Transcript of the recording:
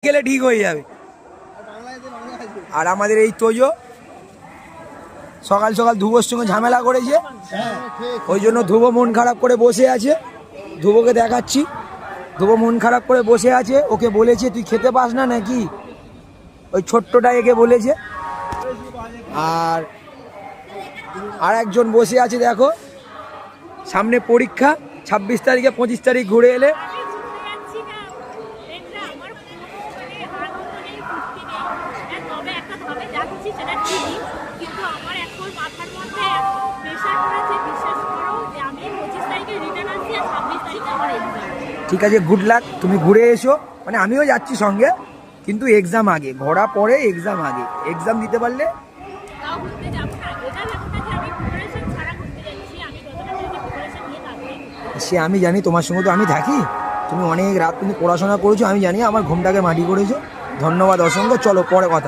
গেলে ঠিক হয়ে যাবে। আর আমাদের এই তোজো সকাল সকাল ধ্রুবর সঙ্গে ঝামেলা করেছে, ওই জন্য ধ্রুব মন খারাপ করে বসে আছে। ধ্রুবকে দেখাচ্ছি, ধ্রুব মন খারাপ করে বসে আছে। ওকে বলেছে তুই খেতে পাস না নাকি, ওই ছোট্টটা একে বলেছে। আর একজন বসে আছে, দেখো সামনে পরীক্ষা, 26 তারিখে 25 তারিখ ঘুরে এলে। ঠিক আছে, গুড লাক, তুমি ঘুরে এসো। মানে আমিও যাচ্ছি সঙ্গে, কিন্তু এক্সাম আগে, ঘোরা পরে এক্সাম আগে। এক্সাম দিতে পারলে সে আমি জানি, তোমার সঙ্গে তো আমি থাকি, তুমি অনেক রাত তুমি পড়াশোনা করেছো, আমি জানি আমার ঘুমটাকে মাটি করেছো। ধন্যবাদ অসংখ্য, চলো পরে কথা।